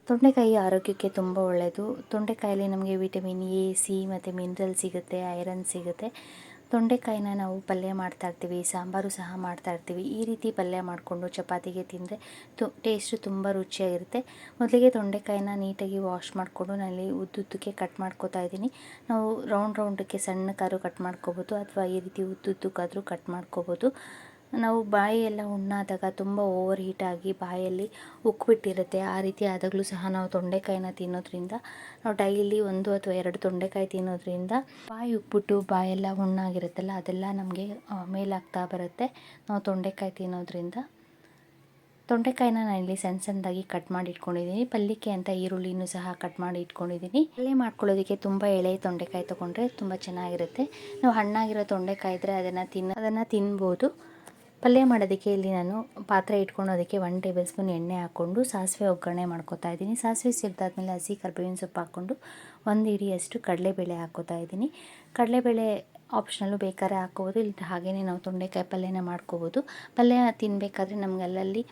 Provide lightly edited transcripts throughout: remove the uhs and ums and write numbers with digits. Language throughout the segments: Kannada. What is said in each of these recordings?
ತೊಂಡೆಕಾಯಿ ಆರೋಗ್ಯಕ್ಕೆ ತುಂಬ ಒಳ್ಳೆಯದು. ತೊಂಡೆಕಾಯಲ್ಲಿ ನಮಗೆ ವಿಟಮಿನ್ ಎ, ಸಿ ಮತ್ತು ಮಿನರಲ್ ಸಿಗುತ್ತೆ, ಐರನ್ ಸಿಗುತ್ತೆ. ತೊಂಡೆಕಾಯಿನ ನಾವು ಪಲ್ಯ ಮಾಡ್ತಾಯಿರ್ತೀವಿ, ಸಾಂಬಾರು ಸಹ ಮಾಡ್ತಾಯಿರ್ತೀವಿ. ಈ ರೀತಿ ಪಲ್ಯ ಮಾಡಿಕೊಂಡು ಚಪಾತಿಗೆ ತಿಂದರೆ ಟೇಸ್ಟು ತುಂಬ ರುಚಿಯಾಗಿರುತ್ತೆ. ಮೊದಲಿಗೆ ತೊಂಡೆಕಾಯಿನ ನೀಟಾಗಿ ವಾಶ್ ಮಾಡಿಕೊಂಡು ನಾನಿಲ್ಲಿ ಉದ್ದುದ್ದಕ್ಕೆ ಕಟ್ ಮಾಡ್ಕೋತಾ ಇದ್ದೀನಿ. ನಾವು ರೌಂಡಕ್ಕೆ ಸಣ್ಣಕ್ಕಾದ್ರೂ ಕಟ್ ಮಾಡ್ಕೋಬೋದು, ಅಥವಾ ಈ ರೀತಿ ಉದ್ದುದ್ದಕ್ಕಾದರೂ ಕಟ್ ಮಾಡ್ಕೋಬೋದು. ನಾವು ಬಾಯಿಯೆಲ್ಲ ಹುಣ್ಣಾದಾಗ ತುಂಬ ಓವರ್ ಹೀಟಾಗಿ ಬಾಯಲ್ಲಿ ಉಕ್ಬಿಟ್ಟಿರುತ್ತೆ. ಆ ರೀತಿ ಆದಾಗಲೂ ಸಹ ನಾವು ತೊಂಡೆಕಾಯಿನ ತಿನ್ನೋದ್ರಿಂದ, ನಾವು ಡೈಲಿ 1 ಅಥವಾ 2 ತೊಂಡೆಕಾಯಿ ತಿನ್ನೋದ್ರಿಂದ ಬಾಯಿ ಉಕ್ಬಿಟ್ಟು ಬಾಯೆಲ್ಲ ಹುಣ್ಣಾಗಿರುತ್ತಲ್ಲ, ಅದೆಲ್ಲ ನಮಗೆ ಮೇಲಾಗ್ತಾ ಬರುತ್ತೆ ನಾವು ತೊಂಡೆಕಾಯಿ ತಿನ್ನೋದ್ರಿಂದ. ತೊಂಡೆಕಾಯಿನ ನಾನಿಲ್ಲಿ ಸಣ್ಣದಾಗಿ ಕಟ್ ಮಾಡಿ ಇಟ್ಕೊಂಡಿದ್ದೀನಿ. ಪಲ್ಯಕ್ಕೆ ಅಂತ ಈರುಳ್ಳಿನೂ ಸಹ ಕಟ್ ಮಾಡಿ ಇಟ್ಕೊಂಡಿದ್ದೀನಿ. ಪಲ್ಯ ಮಾಡ್ಕೊಳ್ಳೋದಕ್ಕೆ ತುಂಬ ಎಳೆ ತೊಂಡೆಕಾಯಿ ತೊಗೊಂಡ್ರೆ ತುಂಬ ಚೆನ್ನಾಗಿರುತ್ತೆ. ನಾವು ಹಣ್ಣಾಗಿರೋ ತೊಂಡೆಕಾಯಿ ಇದ್ದರೆ ಅದನ್ನು ತಿನ್ಬೋದು. ಪಲ್ಯ ಮಾಡೋದಕ್ಕೆ ಇಲ್ಲಿ ನಾನು ಪಾತ್ರೆ ಇಟ್ಕೊಂಡು ಅದಕ್ಕೆ 1 ಟೇಬಲ್ ಸ್ಪೂನ್ ಎಣ್ಣೆ ಹಾಕ್ಕೊಂಡು ಸಾಸಿವೆ ಒಗ್ಗರಣೆ ಮಾಡ್ಕೊತಾ ಇದ್ದೀನಿ. ಸಾಸಿವೆ ಸಿಡ್ದಾದ್ಮೇಲೆ ಹಸಿ ಕರಿಬೇವಿನ ಸೊಪ್ಪು ಹಾಕ್ಕೊಂಡು 1 ಹಿಡಿಯಷ್ಟು ಕಡಲೆಬೇಳೆ ಹಾಕ್ಕೋತಾ ಇದ್ದೀನಿ. ಕಡಲೆಬೇಳೆ ಆಪ್ಷನಲ್ಲು, ಬೇಕಾದ್ರೆ ಹಾಕ್ಕೋಬೋದು, ಇಲ್ಲ ಹಾಗೆಯೇ ನಾವು ತೊಂಡೆಕಾಯಿ ಪಲ್ಯನ ಮಾಡ್ಕೋಬೋದು. ಪಲ್ಯ ತಿನ್ನಬೇಕಾದ್ರೆ ನಮ್ಗೆ ಅಲ್ಲಲ್ಲಿ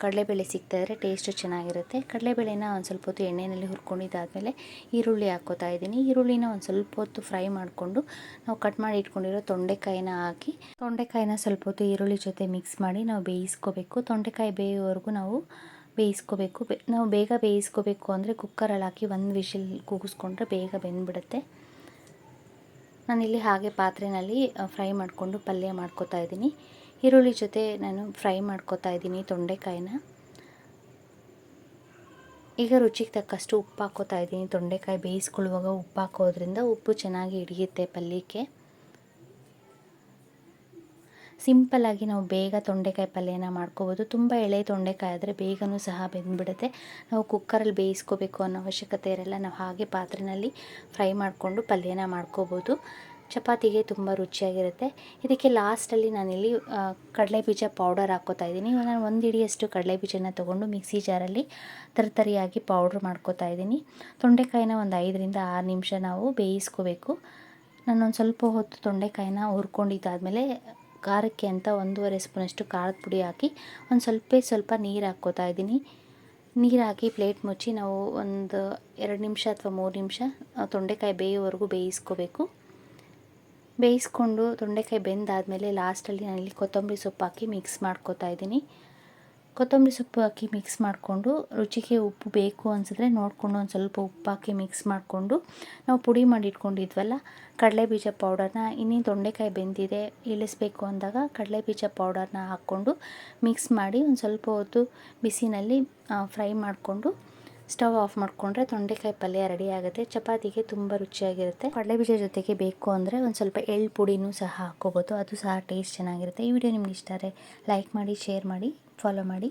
ಕಡಲೆಬೇಳೆ ಸಿಗ್ತಾಯಿದ್ರೆ ಟೇಸ್ಟು ಚೆನ್ನಾಗಿರುತ್ತೆ. ಕಡಲೆಬೇಳೆನ ಒಂದು ಸ್ವಲ್ಪ ಹೊತ್ತು ಎಣ್ಣೆಯಲ್ಲಿ ಹುರ್ಕೊಂಡಿದ್ದಾದಮೇಲೆ ಈರುಳ್ಳಿ ಹಾಕ್ಕೋತಾ ಇದ್ದೀನಿ. ಈರುಳ್ಳಿನ ಒಂದು ಸ್ವಲ್ಪ ಹೊತ್ತು ಫ್ರೈ ಮಾಡಿಕೊಂಡು ನಾವು ಕಟ್ ಮಾಡಿ ಇಟ್ಕೊಂಡಿರೋ ತೊಂಡೆಕಾಯಿನ ಹಾಕಿ ತೊಂಡೆಕಾಯಿನ ಸ್ವಲ್ಪ ಹೊತ್ತು ಈರುಳ್ಳಿ ಜೊತೆ ಮಿಕ್ಸ್ ಮಾಡಿ ನಾವು ಬೇಯಿಸ್ಕೋಬೇಕು. ತೊಂಡೆಕಾಯಿ ಬೇಯೋವರೆಗೂ ನಾವು ಬೇಯಿಸ್ಕೋಬೇಕು. ನಾವು ಬೇಗ ಬೇಯಿಸ್ಕೋಬೇಕು ಅಂದರೆ ಕುಕ್ಕರಲ್ಲಿ ಹಾಕಿ 1 ವಿಷಿಲ್ ಕೂಗಿಸ್ಕೊಂಡ್ರೆ ಬೇಗ ಬೆಂದ್ಬಿಡುತ್ತೆ. ನಾನಿಲ್ಲಿ ಹಾಗೆ ಪಾತ್ರೆಯಲ್ಲಿ ಫ್ರೈ ಮಾಡಿಕೊಂಡು ಪಲ್ಯ ಮಾಡ್ಕೋತಾ ಇದ್ದೀನಿ. ಈರುಳ್ಳಿ ಜೊತೆ ನಾನು ಫ್ರೈ ಮಾಡ್ಕೋತಾ ಇದ್ದೀನಿ ತೊಂಡೆಕಾಯಿನ. ಈಗ ರುಚಿಗೆ ತಕ್ಕಷ್ಟು ಉಪ್ಪು ಹಾಕ್ಕೋತಾ ಇದ್ದೀನಿ. ತೊಂಡೆಕಾಯಿ ಬೇಯಿಸ್ಕೊಳ್ಳುವಾಗ ಉಪ್ಪು ಹಾಕೋದ್ರಿಂದ ಉಪ್ಪು ಚೆನ್ನಾಗಿ ಹಿಡಿಯುತ್ತೆ ಪಲ್ಯಕ್ಕೆ. ಸಿಂಪಲ್ಲಾಗಿ ನಾವು ಬೇಗ ತೊಂಡೆಕಾಯಿ ಪಲ್ಯನ ಮಾಡ್ಕೋಬೋದು. ತುಂಬ ಎಳೆ ತೊಂಡೆಕಾಯಿ ಆದರೆ ಬೇಗನೂ ಸಹ ಬೆಂದ್ಬಿಡುತ್ತೆ. ನಾವು ಕುಕ್ಕರಲ್ಲಿ ಬೇಯಿಸ್ಕೋಬೇಕು ಅನ್ನೋ ಅವಶ್ಯಕತೆ ಇರಲ್ಲ. ನಾವು ಹಾಗೆ ಪಾತ್ರೆಯಲ್ಲಿ ಫ್ರೈ ಮಾಡಿಕೊಂಡು ಪಲ್ಯನ ಮಾಡ್ಕೋಬೋದು. ಚಪಾತಿಗೆ ತುಂಬ ರುಚಿಯಾಗಿರುತ್ತೆ. ಇದಕ್ಕೆ ಲಾಸ್ಟಲ್ಲಿ ನಾನಿಲ್ಲಿ ಕಡಲೆಬೀಜ ಪೌಡರ್ ಹಾಕ್ಕೋತಾ ಇದ್ದೀನಿ. ನಾನು 1 ಹಿಡಿಯಷ್ಟು ಕಡಲೆಬೀಜನ ತೊಗೊಂಡು ಮಿಕ್ಸಿ ಜಾರಲ್ಲಿ ತರಿಯಾಗಿ ಪೌಡ್ರ್ ಮಾಡ್ಕೋತಾ ಇದ್ದೀನಿ. ತೊಂಡೆಕಾಯಿನ ಒಂದು 5ರಿಂದ 6 ನಿಮಿಷ ನಾವು ಬೇಯಿಸ್ಕೋಬೇಕು. ನಾನೊಂದು ಸ್ವಲ್ಪ ಹೊತ್ತು ತೊಂಡೆಕಾಯಿನ ಹುರ್ಕೊಂಡಿದ್ದಾದಮೇಲೆ ಖಾರಕ್ಕೆ ಅಂತ 1.5 ಸ್ಪೂನಷ್ಟು ಖಾರದ ಪುಡಿ ಹಾಕಿ ಒಂದು ಸ್ವಲ್ಪ ನೀರು ಹಾಕ್ಕೋತಾ ಇದ್ದೀನಿ. ನೀರು ಹಾಕಿ ಪ್ಲೇಟ್ ಮುಚ್ಚಿ ನಾವು ಒಂದು 2 ನಿಮಿಷ ಅಥವಾ 3 ನಿಮಿಷ ತೊಂಡೆಕಾಯಿ ಬೇಯೋವರೆಗೂ ಬೇಯಿಸ್ಕೋಬೇಕು. ಬೇಯಿಸ್ಕೊಂಡು ತೊಂಡೆಕಾಯಿ ಬೆಂದಾದಮೇಲೆ ಲಾಸ್ಟಲ್ಲಿ ನಾನಿಲ್ಲಿ ಕೊತ್ತಂಬರಿ ಸೊಪ್ಪು ಹಾಕಿ ಮಿಕ್ಸ್ ಮಾಡ್ಕೋತಾ ಇದ್ದೀನಿ. ಕೊತ್ತಂಬರಿ ಸೊಪ್ಪು ಹಾಕಿ ಮಿಕ್ಸ್ ಮಾಡಿಕೊಂಡು ರುಚಿಗೆ ಉಪ್ಪು ಬೇಕು ಅನಿಸಿದ್ರೆ ನೋಡಿಕೊಂಡು ಒಂದು ಸ್ವಲ್ಪ ಉಪ್ಪು ಹಾಕಿ ಮಿಕ್ಸ್ ಮಾಡಿಕೊಂಡು ನಾವು ಪುಡಿ ಮಾಡಿ ಇಟ್ಕೊಂಡಿದ್ವಲ್ಲ ಕಡಲೆಬೀಜ ಪೌಡರ್ನ, ಇನ್ನೇನು ತೊಂಡೆಕಾಯಿ ಬೆಂದಿದೆ ಇಳಿಸ್ಬೇಕು ಅಂದಾಗ ಕಡಲೆಬೀಜ ಪೌಡರ್ನ ಹಾಕ್ಕೊಂಡು ಮಿಕ್ಸ್ ಮಾಡಿ ಒಂದು ಸ್ವಲ್ಪ ಹೊತ್ತು ಬಿಸಿನಲ್ಲಿ ಫ್ರೈ ಮಾಡಿಕೊಂಡು ಸ್ಟವ್ ಆಫ್ ಮಾಡಿಕೊಂಡ್ರೆ ತೊಂಡೆಕಾಯಿ ಪಲ್ಯ ರೆಡಿ ಆಗುತ್ತೆ. ಚಪಾತಿಗೆ ತುಂಬ ರುಚಿಯಾಗಿರುತ್ತೆ. ಕಡಲೆಬೀಜ ಜೊತೆಗೆ ಬೇಕು ಅಂದರೆ ಒಂದು ಸ್ವಲ್ಪ ಎಳ್ಳು ಪುಡಿನೂ ಸಹ ಹಾಕ್ಕೋಬೋದು, ಅದು ಸಹ ಟೇಸ್ಟ್ ಚೆನ್ನಾಗಿರುತ್ತೆ. ಈ ವಿಡಿಯೋ ನಿಮ್ಗೆ ಇಷ್ಟ ಆದರೆ ಲೈಕ್ ಮಾಡಿ, ಶೇರ್ ಮಾಡಿ, ಫಾಲೋ ಮಾಡಿ.